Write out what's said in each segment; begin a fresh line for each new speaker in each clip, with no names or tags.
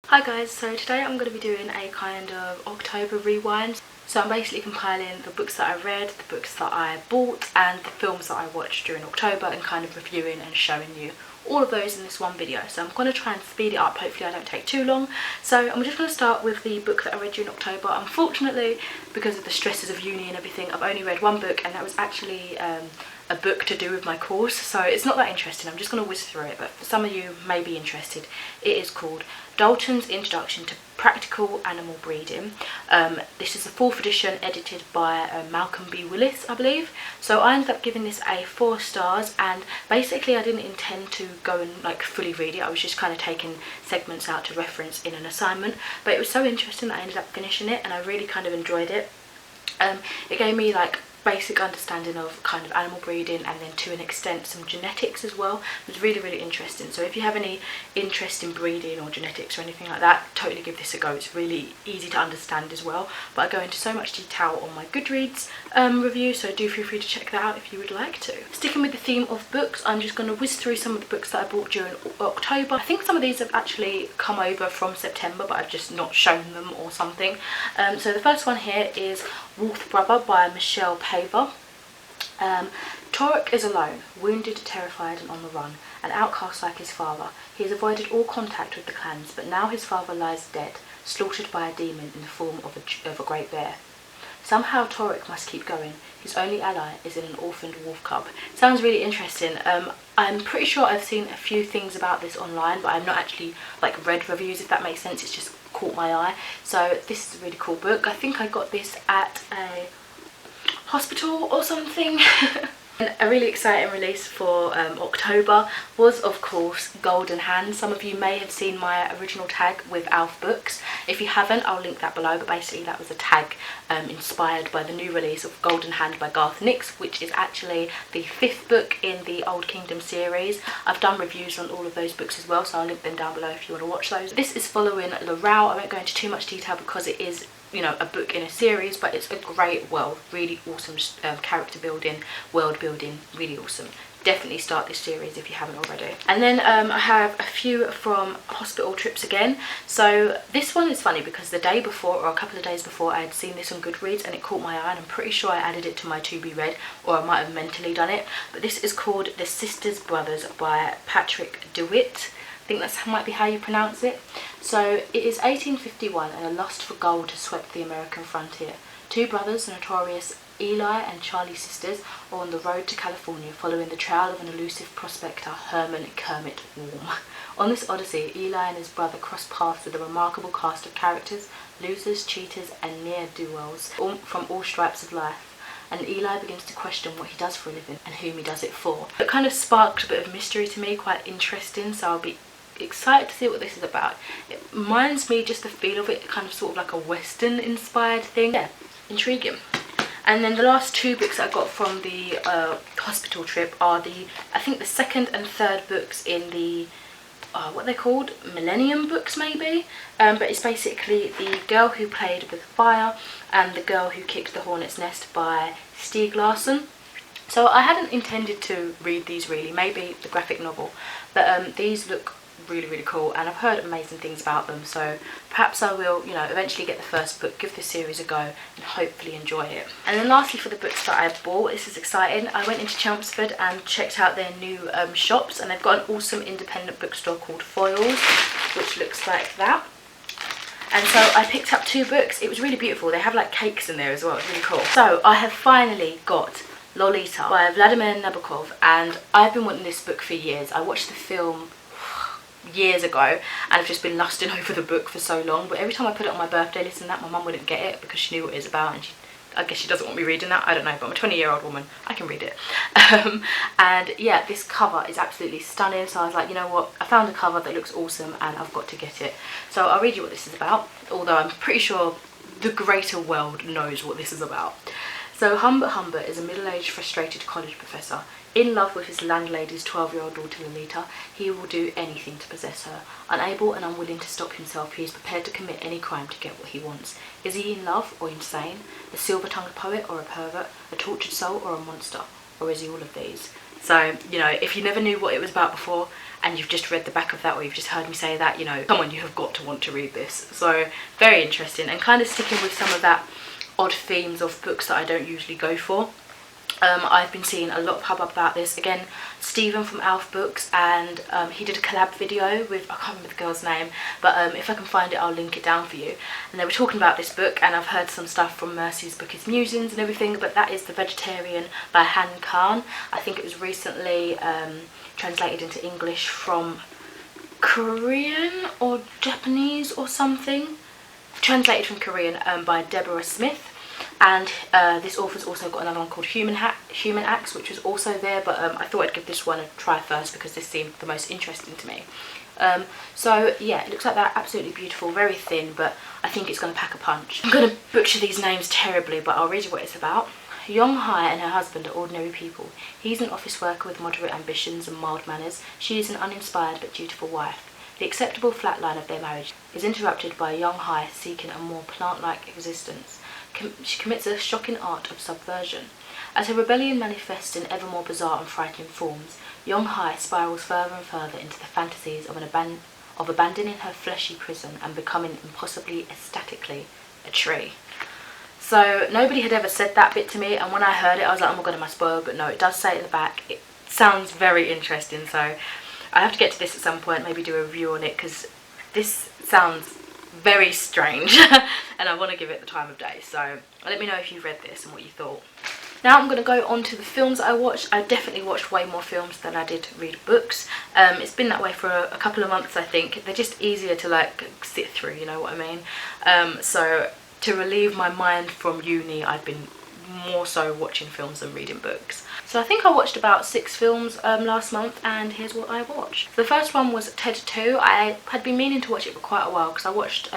Hi guys, so today I'm going to be doing a kind of October rewind. So I'm basically compiling the books that I read, the books that I bought and the films that I watched during October and kind of reviewing and showing you all of those in this one video. So I'm going to try and speed it up, hopefully I don't take too long. So I'm just going to start with the book that I read during October. Unfortunately, because of the stresses of uni and everything, I've only read one book and that was actually a book to do with my course, so it's not that interesting. I'm just going to whiz through it, but for some of you may be interested. It is called Dalton's Introduction to Practical Animal Breeding. This is the 4th edition, edited by Malcolm B. Willis, I believe. So I ended up giving this a 4 stars, and basically I didn't intend to go and like fully read it. I was just kind of taking segments out to reference in an assignment, but it was so interesting that I ended up finishing it and I really kind of enjoyed it. It gave me like basic understanding of kind of animal breeding, and then to an extent some genetics as well. It was really interesting. So if you have any interest in breeding or genetics or anything like that, totally give this a go. It's really easy to understand as well, but I go into so much detail on my Goodreads review, so do feel free to check that out if you would like to. Sticking with the theme of books, I'm just going to whiz through some of the books that I bought during October. I think some of these have actually come over from September, but I've just not shown them or something. So the first one here is Wolf Brother by Michelle Paver. Torek is alone, wounded, terrified and on the run, an outcast like his father. He has avoided all contact with the clans, but now his father lies dead, slaughtered by a demon in the form of a great bear. Somehow Torek must keep going. His only ally is in an orphaned wolf cub. Sounds really interesting. I'm pretty sure I've seen a few things about this online, but I've not actually like read reviews, if that makes sense. It's just caught my eye. So this is a really cool book. I think I got this at a hospital or something. A really exciting release for October was, of course, Golden Hand. Some of you may have seen my original tag with Alf Books. If you haven't, I'll link that below, but basically that was a tag inspired by the new release of Golden Hand by Garth Nix, which is actually the 5th book in the Old Kingdom series. I've done reviews on all of those books as well, so I'll link them down below if you want to watch those. This is following Laurel. I won't go into too much detail because it is, you know, a book in a series, but it's a great world, really awesome character building, world building, really awesome. Definitely start this series if you haven't already. And then I have a few from Hospital Trips again. So this one is funny because the day before, or a couple of days before, I had seen this on Goodreads and it caught my eye, and I'm pretty sure I added it to my to be read, or I might have mentally done it. But this is called The Sisters Brothers by Patrick DeWitt. I think that might be how you pronounce it. So it is 1851 and a lust for gold has swept the American frontier. Two brothers, the notorious Eli and Charlie sisters, are on the road to California following the trail of an elusive prospector, Herman Kermit Warm. On this odyssey, Eli and his brother cross paths with a remarkable cast of characters, losers, cheaters and ne'er-do-wells from all stripes of life. And Eli begins to question what he does for a living and whom he does it for. It kind of sparked a bit of mystery to me, quite interesting, so I'll be excited to see what this is about. It reminds me, just the feel of it, kind of sort of like a Western inspired thing. Yeah, intriguing. And then the last 2 books that I got from the hospital trip are I think the 2nd and 3rd books in the what they're called, Millennium books maybe, but it's basically The Girl Who Played with Fire and The Girl Who Kicked the Hornet's Nest by Stieg Larsson. So I hadn't intended to read these really, maybe the graphic novel, but these look really cool and I've heard amazing things about them, so perhaps I will, you know, eventually get the first book, give this series a go and hopefully enjoy it. And then lastly, for the books that I bought, this is exciting. I went into Chelmsford and checked out their new shops, and they've got an awesome independent bookstore called Foyles, which looks like that. And so I picked up 2 books. It was really beautiful. They have like cakes in there as well. It's really cool. So I have finally got Lolita by Vladimir Nabokov, and I've been wanting this book for years. I watched the film years ago and I've just been lusting over the book for so long, but every time I put it on my birthday list and that, my mum wouldn't get it because she knew what it was about, and I guess she doesn't want me reading that, I don't know, but I'm a 20-year-old woman, I can read it. And yeah, this cover is absolutely stunning, so I was like, you know what, I found a cover that looks awesome and I've got to get it. So I'll read you what this is about, although I'm pretty sure the greater world knows what this is about. So Humbert Humbert is a middle-aged, frustrated college professor. In love with his landlady's 12-year-old daughter Lolita, he will do anything to possess her. Unable and unwilling to stop himself, he is prepared to commit any crime to get what he wants. Is he in love or insane? A silver-tongued poet or a pervert? A tortured soul or a monster? or is he all of these? So, you know, if you never knew what it was about before and you've just read the back of that, or you've just heard me say that, you know, come on, you have got to want to read this. So very interesting, and kind of sticking with some of that odd themes of books that I don't usually go for. I've been seeing a lot of hubbub about this. Again, Stephen from Alf Books, and he did a collab video with, I can't remember the girl's name, but if I can find it I'll link it down for you. And they were talking about this book, and I've heard some stuff from Mercy's Book is Musings and everything, but that is The Vegetarian by Han Khan. I think it was recently translated into English from Korean or Japanese or something. Translated from Korean by Deborah Smith. And this author's also got another one called Human Acts, which was also there, but I thought I'd give this one a try first because this seemed the most interesting to me. So yeah, it looks like that. Absolutely beautiful, very thin, but I think it's going to pack a punch. I'm going to butcher these names terribly, but I'll read you what it's about. Howdee-haie and her husband are ordinary people. He's an office worker with moderate ambitions and mild manners. She is an uninspired but dutiful wife. The acceptable flat line of their marriage is interrupted by Howdee-haie seeking a more plant-like existence. She commits a shocking art of subversion. As her rebellion manifests in ever more bizarre and frightening forms, Howdee-haie spirals further and further into the fantasies of abandoning her fleshy prison and becoming impossibly ecstatically a tree. So nobody had ever said that bit to me, and when I heard it I was like, oh my god, am I spoiled? But no, it does say it in the back. It sounds very interesting, so I have to get to this at some point, maybe do a review on it, because this sounds very strange and I want to give it the time of day. So let me know if you've read this and what you thought. Now I'm going to go on to the films I watched. I definitely watched way more films than I did read books. It's been that way for a couple of months, I think. They're just easier to like sit through, you know what I mean? So to relieve my mind from uni, I've been more so watching films than reading books. So I think I watched about 6 films last month, and here's what I watched. The first one was Ted 2. I had been meaning to watch it for quite a while because I watched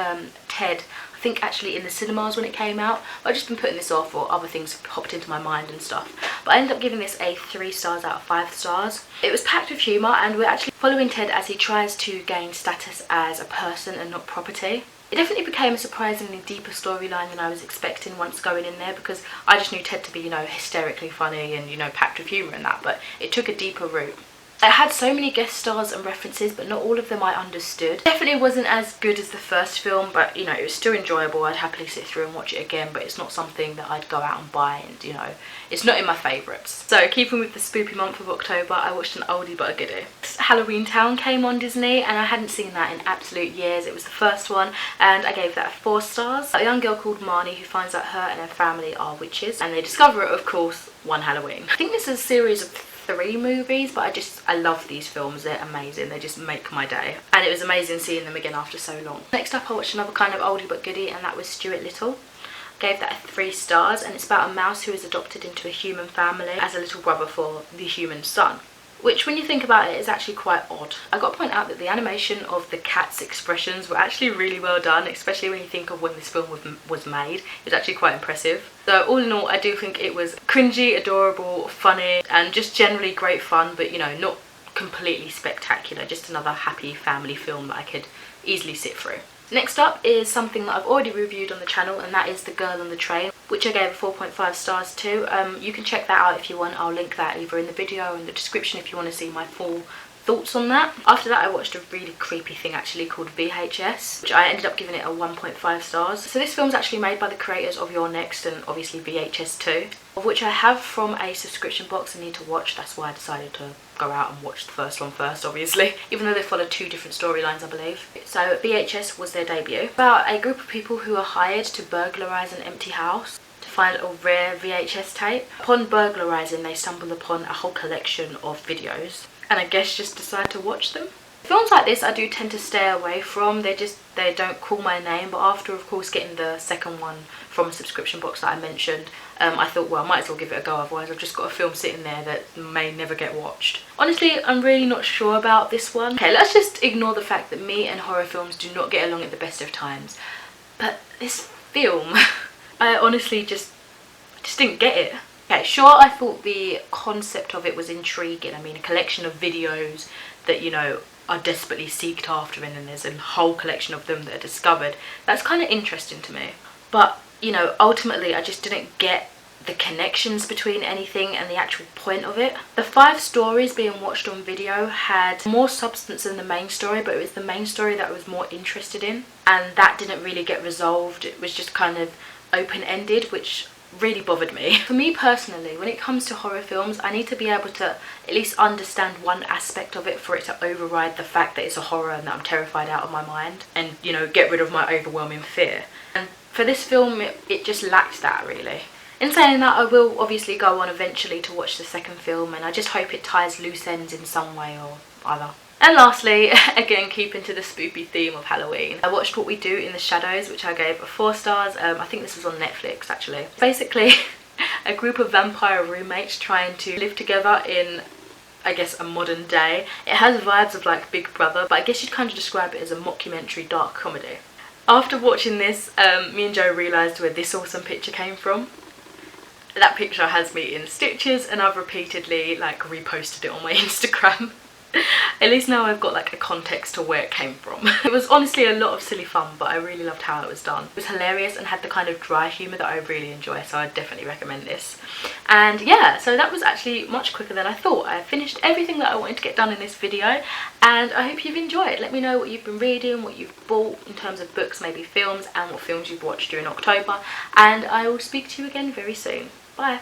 Ted, I think actually in the cinemas when it came out. But I've just been putting this off, or other things popped into my mind and stuff. But I ended up giving this a 3 stars out of 5 stars. It was packed with humour, and we're actually following Ted as he tries to gain status as a person and not property. It definitely became a surprisingly deeper storyline than I was expecting once going in there, because I just knew Ted to be, you know, hysterically funny and, you know, packed with humour and that, but it took a deeper route. It had so many guest stars and references, but not all of them I understood. Definitely wasn't as good as the first film, but, you know, it was still enjoyable. I'd happily sit through and watch it again, but it's not something that I'd go out and buy, and, you know, it's not in my favourites. So, keeping with the spoopy month of October, I watched an oldie but a goodie. Halloween Town came on Disney, and I hadn't seen that in absolute years. It was the first one, and I gave that 4 stars. A young girl called Marnie who finds out her and her family are witches, and they discover it, of course, one Halloween. I think this is a series of 3 movies, but I love these films. They're amazing. They just make my day, and it was amazing seeing them again after so long. Next up I watched another kind of oldie but goodie, and that was Stuart Little. Gave that a 3 stars, and it's about a mouse who is adopted into a human family as a little brother for the human son, which when you think about it is actually quite odd. I got to point out that the animation of the cat's expressions were actually really well done, especially when you think of when this film was made. It was actually quite impressive. So all in all, I do think it was cringy, adorable, funny, and just generally great fun, but, you know, not completely spectacular. Just another happy family film that I could easily sit through. Next up is something that I've already reviewed on the channel, and that is The Girl on the Train, which I gave a 4.5 stars to. You can check that out if you want. I'll link that either in the video or in the description if you want to see my full thoughts on that. After that I watched a really creepy thing actually called VHS, which I ended up giving it a 1.5 stars. So this film's actually made by the creators of Your Next and obviously VHS 2, of which I have from a subscription box I need to watch. That's why I decided to go out and watch the first one first, obviously, even though they follow 2 different storylines, I believe. So VHS was their debut, about a group of people who are hired to burglarise an empty house to find a rare VHS tape. Upon burglarising, they stumble upon a whole collection of videos, and I guess just decide to watch them. Films like this I do tend to stay away from. They don't call my name, but after of course getting the second one from a subscription box that I mentioned, I thought, well, I might as well give it a go, otherwise I've just got a film sitting there that may never get watched. Honestly, I'm really not sure about this one. Okay, let's just ignore the fact that me and horror films do not get along at the best of times, but this film, I honestly just didn't get it. Okay, sure, I thought the concept of it was intriguing. I mean, a collection of videos that, you know, are desperately seeked after, and then there's a whole collection of them that are discovered. That's kind of interesting to me. But, you know, ultimately I just didn't get the connections between anything and the actual point of it. The 5 stories being watched on video had more substance than the main story, but it was the main story that I was more interested in, and that didn't really get resolved. It was just kind of open-ended, which really bothered me. For me personally, when it comes to horror films, I need to be able to at least understand one aspect of it for it to override the fact that it's a horror and that I'm terrified out of my mind, and, you know, get rid of my overwhelming fear. And for this film, it just lacked that, really. In saying that, I will obviously go on eventually to watch the second film, and I just hope it ties loose ends in some way or other. And lastly, again keeping to the spoopy theme of Halloween, I watched What We Do in the Shadows, which I gave 4 stars. I think this was on Netflix actually. Basically, a group of vampire roommates trying to live together in, I guess, a modern day. It has vibes of like Big Brother, but I guess you'd kind of describe it as a mockumentary dark comedy. After watching this, me and Joe realised where this awesome picture came from. That picture has me in stitches, and I've repeatedly like reposted it on my Instagram. At least now I've got like a context to where it came from. It was honestly a lot of silly fun, but I really loved how it was done. It was hilarious and had the kind of dry humour that I really enjoy, so I'd definitely recommend this. And yeah, so that was actually much quicker than I thought. I finished everything that I wanted to get done in this video, and I hope you've enjoyed. Let me know what you've been reading, what you've bought in terms of books, maybe films, and what films you've watched during October, and I will speak to you again very soon. Bye.